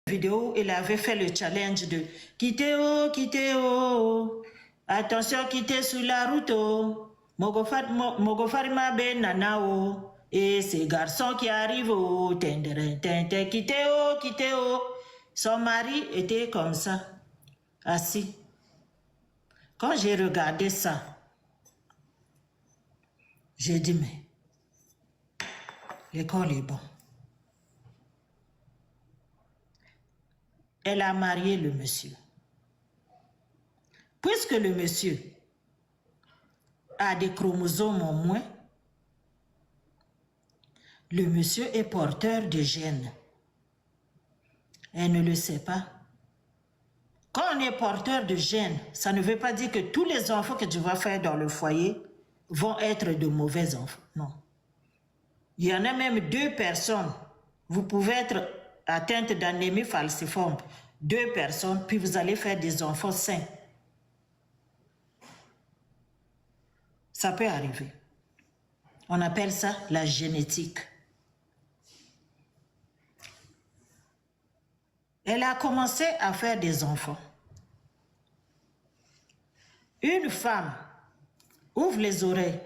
vidéo, il avait fait le challenge de quitter oh, attention quitter sur la route oh, Mogofarima ben nana oh, et ces garçons qui arrivent oh, quitter oh. Son mari était comme ça, assis. Quand j'ai regardé ça, j'ai dit mais l'école est bon. Elle a marié le monsieur. Puisque le monsieur a des chromosomes en moins, le monsieur est porteur de gènes. Elle ne le sait pas. Quand on est porteur de gènes, ça ne veut pas dire que tous les enfants que tu vas faire dans le foyer vont être de mauvais enfants. Non. Il y en a même 2 personnes. Vous pouvez être atteinte d'anémie falciforme. 2 personnes, puis vous allez faire des enfants sains. Ça peut arriver. On appelle ça la génétique. Elle a commencé à faire des enfants. Une femme ouvre les oreilles.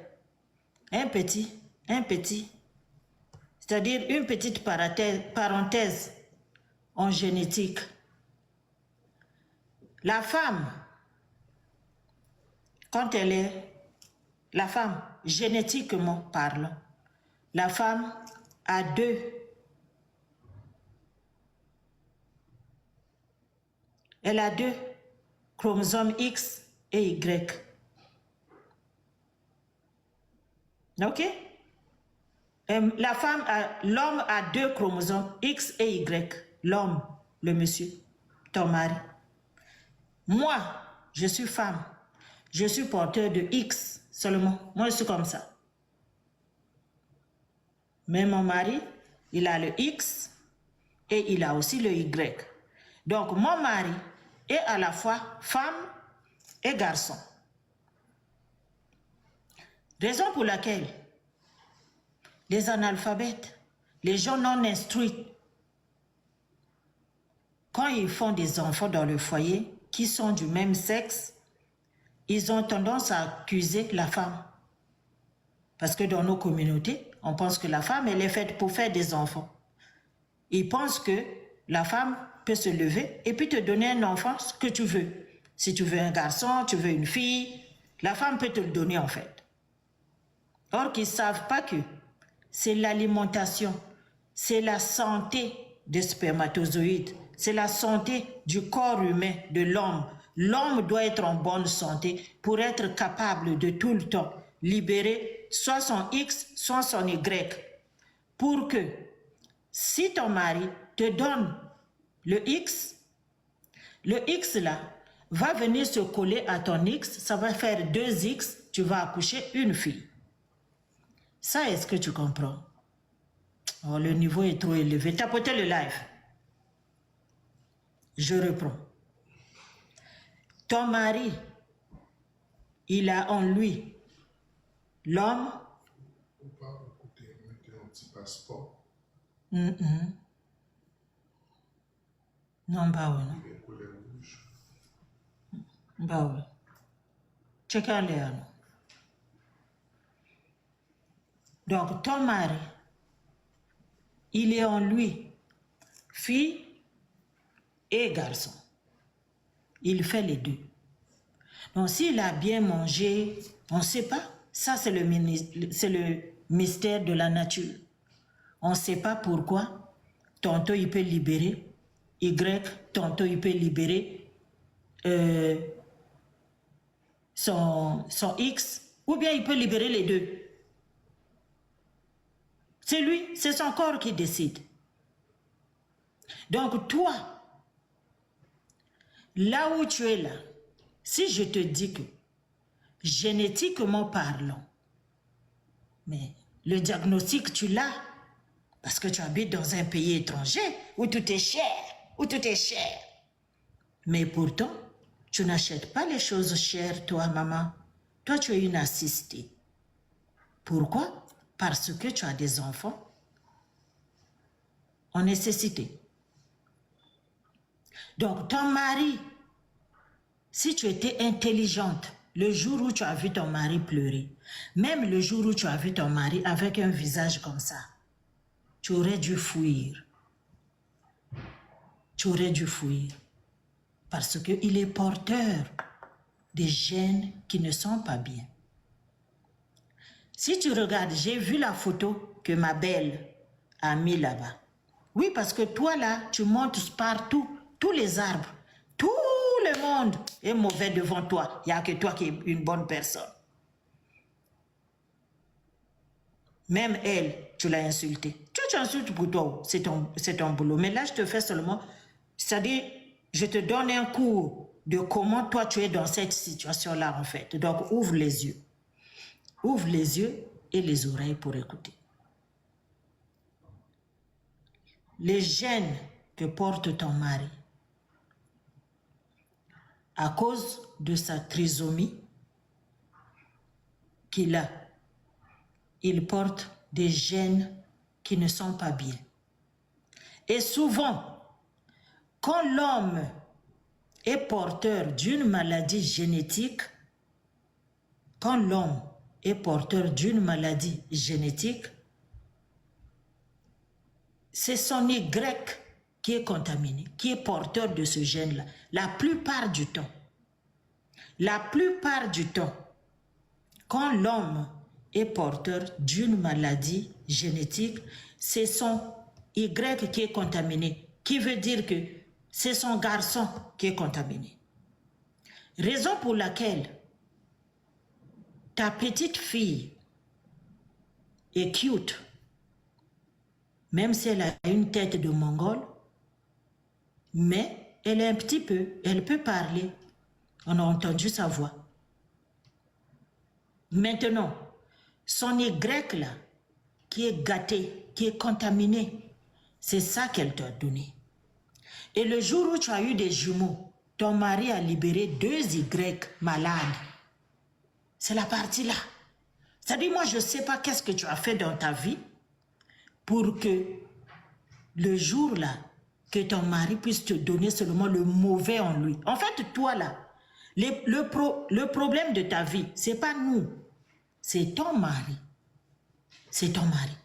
Un petit. C'est-à-dire une petite parenthèse en génétique. La femme, quand elle est... La femme, génétiquement parlant, la femme a 2. Elle a 2 chromosomes X et Y. Ok? La femme, l'homme a 2 chromosomes X et Y. L'homme, le monsieur, ton mari. Moi, je suis femme. Je suis porteur de X seulement. Moi, je suis comme ça. Mais mon mari, il a le X et il a aussi le Y. Donc, mon mari est à la fois femme et garçon. Raison pour laquelle les analphabètes, les gens non instruits, quand ils font des enfants dans le foyer qui sont du même sexe, ils ont tendance à accuser la femme. Parce que dans nos communautés, on pense que la femme, elle est faite pour faire des enfants. Ils pensent que la femme peut se lever et puis te donner un enfant, ce que tu veux. Si tu veux un garçon, tu veux une fille, la femme peut te le donner en fait. Or qu'ils ne savent pas que c'est l'alimentation, c'est la santé des spermatozoïdes, c'est la santé du corps humain, de l'homme. L'homme doit être en bonne santé pour être capable de tout le temps libérer soit son X, soit son Y. Pour que si ton mari te donne le X là va venir se coller à ton X, ça va faire 2 X, tu vas accoucher une fille. Ça, est-ce que tu comprends? Oh, le niveau est trop élevé. Tapotez le live. Je reprends. Ton mari, il a en lui l'homme. On peut pas écouter, mettre un petit passeport. Non, bah oui. Il est couleur rouge. Bah oui. Check out les anneaux. Donc, ton mari, il est en lui, fille et garçon. Il fait les 2. Donc, s'il a bien mangé, on ne sait pas. Ça, c'est le mystère de la nature. On ne sait pas pourquoi. Tantôt, il peut libérer Y, tantôt, il peut libérer son X, ou bien il peut libérer les 2. C'est lui, c'est son corps qui décide. Donc toi, là où tu es là, si je te dis que, génétiquement parlant, mais le diagnostic tu l'as, parce que tu habites dans un pays étranger, où tout est cher, mais pourtant, tu n'achètes pas les choses chères, toi, maman. Toi, tu es une assistée. Pourquoi? Parce que tu as des enfants en nécessité. Donc, ton mari, si tu étais intelligente, le jour où tu as vu ton mari pleurer, même le jour où tu as vu ton mari avec un visage comme ça, tu aurais dû fuir. Tu aurais dû fuir. Parce qu'il est porteur des gènes qui ne sont pas bien. Si tu regardes, j'ai vu la photo que ma belle a mis là-bas. Oui, parce que toi là, tu montes partout, tous les arbres, tout le monde est mauvais devant toi. Il n'y a que toi qui es une bonne personne. Même elle, tu l'as insultée. Tu insultes pour toi, c'est ton boulot. Mais là, je te fais seulement, c'est-à-dire, je te donne un cours de comment toi tu es dans cette situation-là en fait. Donc, ouvre les yeux. Ouvre les yeux et les oreilles pour écouter. Les gènes que porte ton mari, à cause de sa trisomie qu'il a, il porte des gènes qui ne sont pas bien. Et souvent, quand l'homme est porteur d'une maladie génétique, quand l'homme est porteur d'une maladie génétique, c'est son Y qui est contaminé, qui est porteur de ce gène-là. La plupart du temps, quand l'homme est porteur d'une maladie génétique, c'est son Y qui est contaminé, qui veut dire que c'est son garçon qui est contaminé. Raison pour laquelle ta petite fille est cute, même si elle a une tête de mongole, mais elle est un petit peu, elle peut parler. On a entendu sa voix. Maintenant, son Y là, qui est gâté, qui est contaminé, c'est ça qu'elle t'a donné. Et le jour où tu as eu des jumeaux, ton mari a libéré 2 Y malades. C'est la partie là. C'est-à-dire, moi, je ne sais pas qu'est-ce que tu as fait dans ta vie pour que le jour là, que ton mari puisse te donner seulement le mauvais en lui. En fait, toi là, le problème de ta vie, ce n'est pas nous. C'est ton mari. C'est ton mari.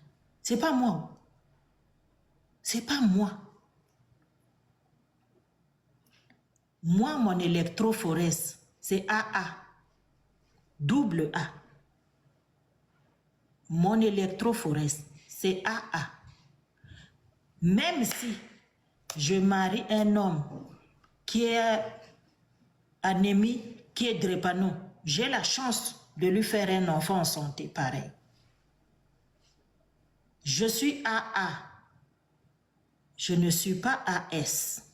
C'est pas moi. C'est pas moi. Moi, mon électrophorèse, c'est AA. Double A. Mon électrophorèse, c'est AA. Même si je marie un homme qui est anémie, qui est drépano, j'ai la chance de lui faire un enfant en santé pareil. Je suis AA. Je ne suis pas AS.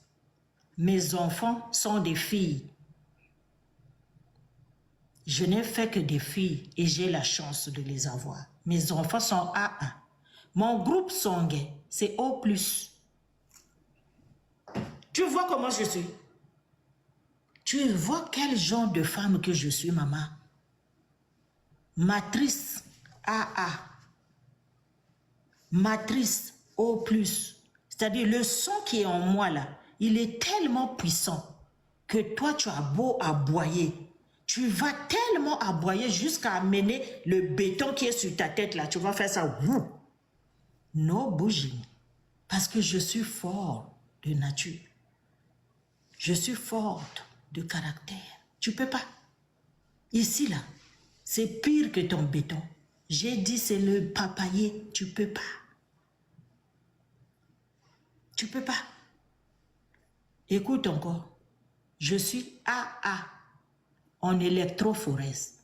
Mes enfants sont des filles. Je n'ai fait que des filles et j'ai la chance de les avoir. Mes enfants sont AA. Mon groupe sanguin, c'est O+. Tu vois comment je suis? Tu vois quel genre de femme que je suis, maman? Matrice AA. Matrice O+. C'est-à-dire le son qui est en moi là, il est tellement puissant que toi tu as beau aboyer. Tu vas tellement aboyer jusqu'à amener le béton qui est sur ta tête là. Tu vas faire ça. No bouging. Parce que je suis fort de nature. Je suis forte de caractère. Tu peux pas. Ici là, c'est pire que ton béton. J'ai dit c'est le papayer. Tu peux pas. Tu peux pas. Écoute encore. Je suis AA en électrophorèse.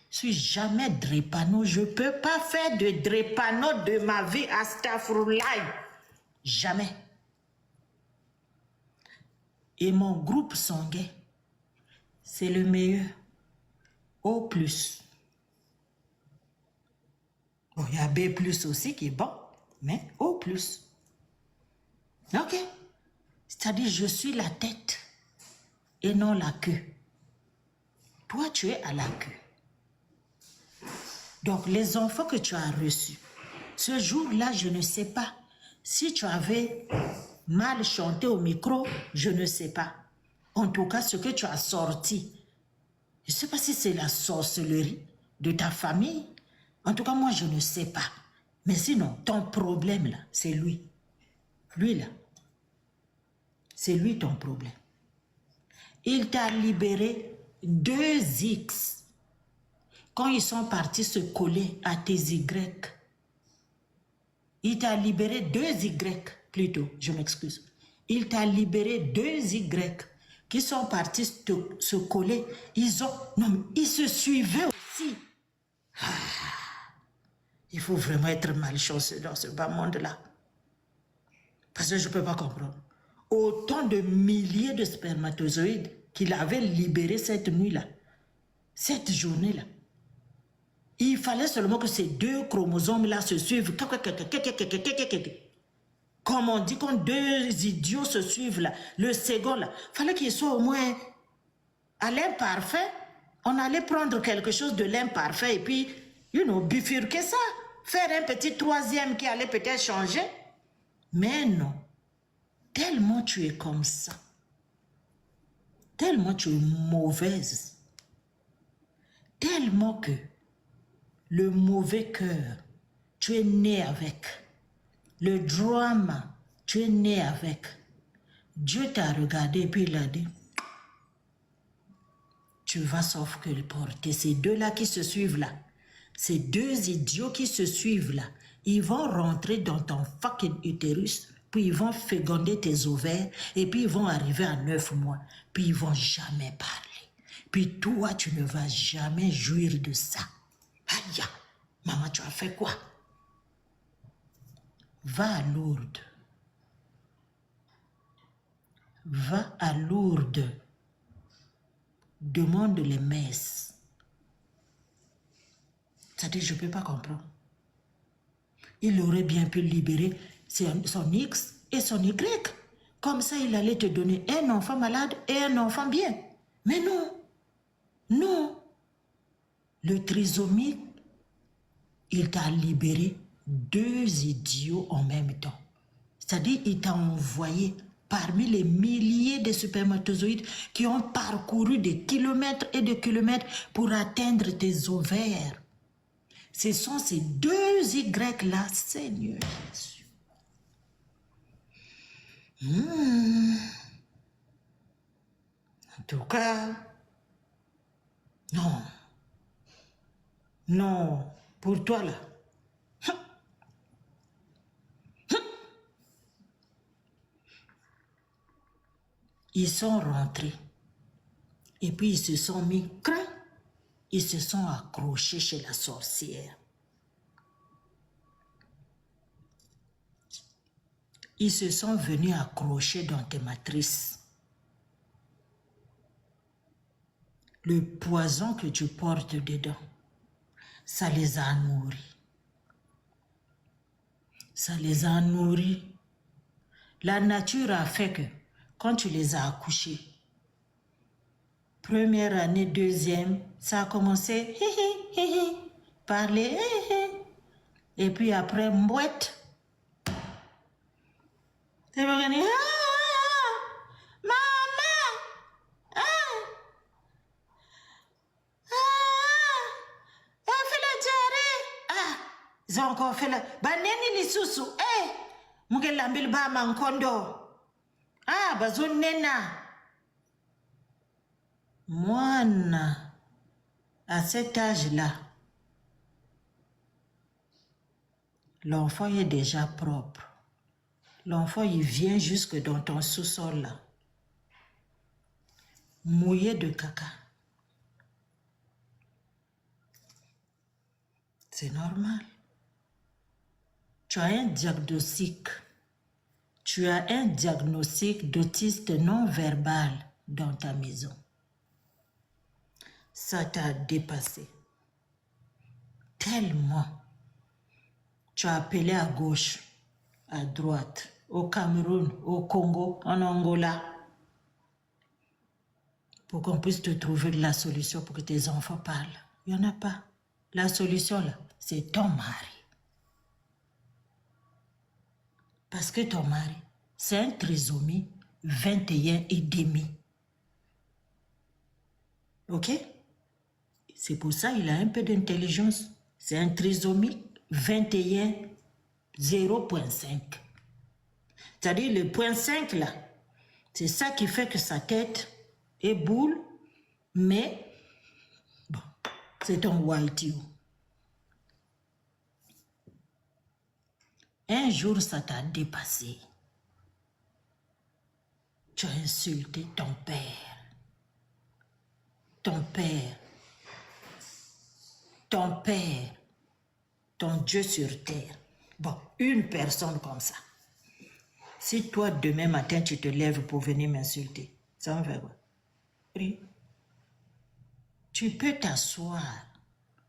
Je suis jamais drépano. Je peux pas faire de drépano de ma vie. Astaghfirullah. Jamais. Et mon groupe sanguin, c'est le meilleur. O+. Bon, il y a B+ aussi qui est bon, mais O+. Ok. C'est-à-dire, je suis la tête et non la queue. Toi, tu es à la queue. Donc, les enfants que tu as reçus, ce jour-là, je ne sais pas si tu avais mal chanté au micro, je ne sais pas. En tout cas, ce que tu as sorti, je ne sais pas si c'est la sorcellerie de ta famille. En tout cas, moi, je ne sais pas. Mais sinon, ton problème, là, c'est lui. Lui, là. C'est lui ton problème. Il t'a libéré 2 X. Quand ils sont partis se coller à tes Y, il t'a libéré 2 Y, plutôt, je m'excuse. Il t'a libéré 2 Y qui sont partis se coller. Ils se suivaient aussi. Il faut vraiment être malchanceux dans ce bas monde-là. Parce que je ne peux pas comprendre. Autant de milliers de spermatozoïdes qu'il avait libérés cette nuit-là, cette journée-là. Il fallait seulement que ces 2 chromosomes-là se suivent. Comme on dit, quand 2 idiots se suivent là, le second là, il fallait qu'il soit au moins à l'imparfait. On allait prendre quelque chose de l'imparfait et puis, bifurquer ça. Faire un petit 3e qui allait peut-être changer. Mais non. Tellement tu es comme ça. Tellement tu es mauvaise. Tellement que le mauvais cœur, tu es né avec. Le drama, tu es né avec. Dieu t'a regardé et puis il a dit, tu vas sauf que le porter. Ces 2-là qui se suivent là, ces 2 idiots qui se suivent là, ils vont rentrer dans ton fucking utérus, puis ils vont féconder tes ovaires, et puis ils vont arriver à 9 mois, puis ils vont jamais parler. Puis toi, tu ne vas jamais jouir de ça. Aïe, maman, tu as fait quoi? Va à Lourdes. Va à Lourdes. Demande les messes. C'est-à-dire, je ne peux pas comprendre. Il aurait bien pu libérer son X et son Y. Comme ça, il allait te donner un enfant malade et un enfant bien. Mais non. Non. Le trisomique, il t'a libéré 2 idiots en même temps. C'est-à-dire, il t'a envoyé parmi les milliers de spermatozoïdes qui ont parcouru des kilomètres et des kilomètres pour atteindre tes ovaires. Ce sont ces 2 Y-là, Seigneur Jésus. En tout cas, non. Non, pour toi là. Ils sont rentrés. Et puis ils se sont mis craint. Ils se sont accrochés chez la sorcière. Ils se sont venus accrocher dans tes matrices. Le poison que tu portes dedans, ça les a nourris. Ça les a nourris. La nature a fait que, quand tu les as accouchés, première année, 2e, ça a commencé parler, et puis après, mouette. C'est pas gagné. Ils ont encore fait la... Baneni ni susu. Muge lambil ba mankondo. Bazun nena. Moine, à cet âge-là, l'enfant est déjà propre. L'enfant, il vient jusque dans ton sous-sol là. Mouillé de caca. C'est normal. Tu as un diagnostic. Tu as un diagnostic d'autiste non verbal dans ta maison. Ça t'a dépassé. Tellement. Tu as appelé à gauche, à droite, au Cameroun, au Congo, en Angola, pour qu'on puisse te trouver la solution pour que tes enfants parlent. Il n'y en a pas. La solution, là, c'est ton mari. Parce que ton mari, C'est un trisomie 21 et demi. Ok? C'est pour ça qu'il a un peu d'intelligence. C'est un trisomie 21 0.5. C'est-à-dire le point 5 là, c'est ça qui fait que sa tête est boule, mais bon, c'est un YTO. Un jour, ça t'a dépassé. Tu as insulté ton père. Ton père. Ton père. Ton Dieu sur terre. Bon, une personne comme ça. Si toi, demain matin, tu te lèves pour venir m'insulter, ça me fait quoi? Oui. Tu peux t'asseoir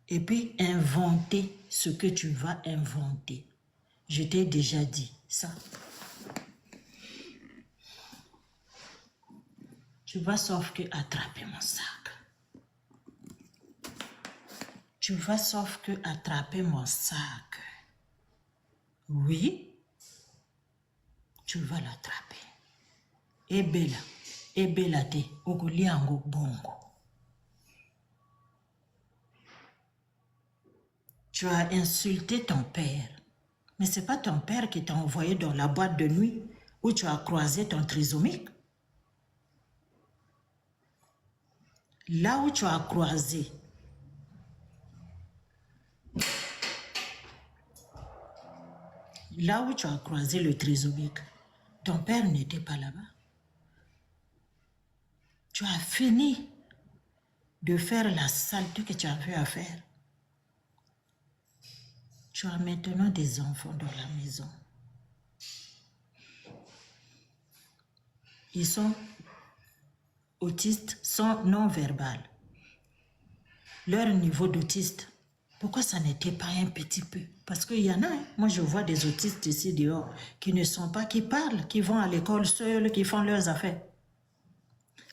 et puis inventer ce que tu vas inventer. Je t'ai déjà dit ça. Tu vas sauf que attraper mon sac. Tu vas sauf que attraper mon sac. Oui, tu vas l'attraper. Et bella te, okuliango bongo. Tu as insulté ton père. Mais ce n'est pas ton père qui t'a envoyé dans la boîte de nuit où tu as croisé ton trisomique. Là où tu as croisé le trisomique, ton père n'était pas là-bas. Tu as fini de faire la saleté que tu avais à faire. Tu as maintenant des enfants dans la maison. Ils sont autistes, sont non-verbales. Leur niveau d'autiste, pourquoi ça n'était pas un petit peu? Parce qu'il y en a, hein? Moi je vois des autistes ici dehors qui ne sont pas, qui parlent, qui vont à l'école seuls, qui font leurs affaires.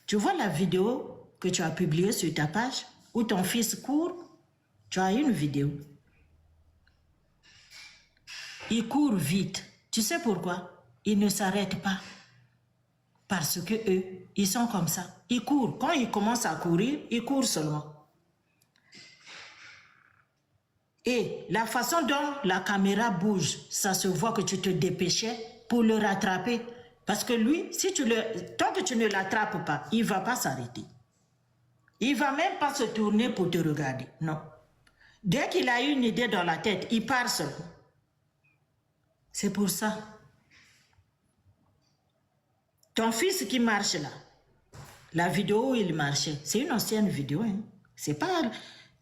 Tu vois la vidéo que tu as publiée sur ta page où ton fils court? Tu as une vidéo. Il court vite. Tu sais pourquoi? Il ne s'arrête pas. Parce que eux, ils sont comme ça. Ils courent. Quand ils commencent à courir, ils courent seulement. Et la façon dont la caméra bouge, ça se voit que tu te dépêchais pour le rattraper. Parce que lui, tant que tu ne l'attrapes pas, il ne va pas s'arrêter. Il ne va même pas se tourner pour te regarder. Non. Dès qu'il a une idée dans la tête, il part seul. C'est pour ça. Ton fils qui marche là, la vidéo où il marchait, c'est une ancienne vidéo. Hein? C'est pas...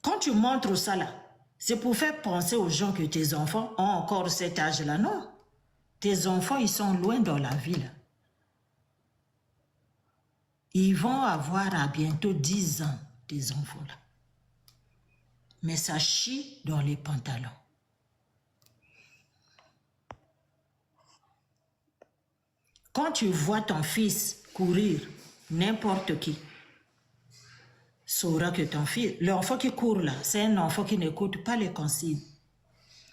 Quand tu montres ça là, c'est pour faire penser aux gens que tes enfants ont encore cet âge-là. Non. Tes enfants, ils sont loin dans la ville. Ils vont avoir à bientôt 10 ans, tes enfants là. Mais ça chie dans les pantalons. Quand tu vois ton fils courir, n'importe qui saura que ton fils, l'enfant qui court là, c'est un enfant qui n'écoute pas les consignes.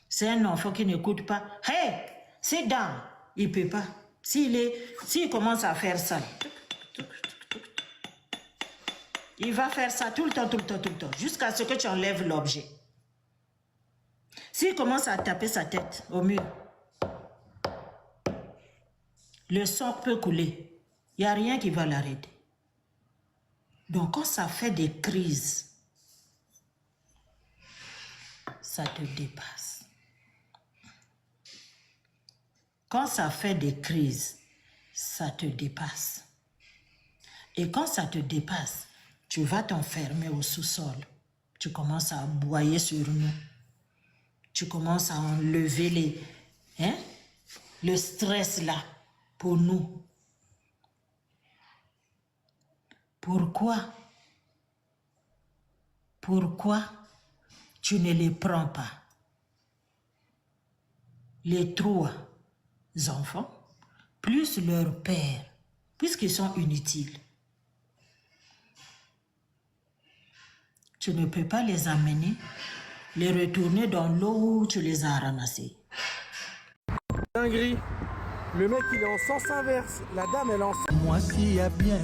C'est un enfant qui n'écoute pas. Hey, sit down. Il ne peut pas. S'il commence à faire ça, il va faire ça tout le temps, jusqu'à ce que tu enlèves l'objet. S'il commence à taper sa tête au mur, le sang peut couler. Il n'y a rien qui va l'arrêter. Donc, quand ça fait des crises, ça te dépasse. Quand ça fait des crises, ça te dépasse. Et quand ça te dépasse, tu vas t'enfermer au sous-sol. Tu commences à aboyer sur nous. Tu commences à enlever le stress là pour nous. Pourquoi tu ne les prends pas? Les 3 enfants, plus leur père, puisqu'ils sont inutiles. Tu ne peux pas les amener, les retourner dans l'eau où tu les as ramassés. Dinguerie. Le mec il est en sens inverse, la dame elle est en sens... Moi s'il y a bien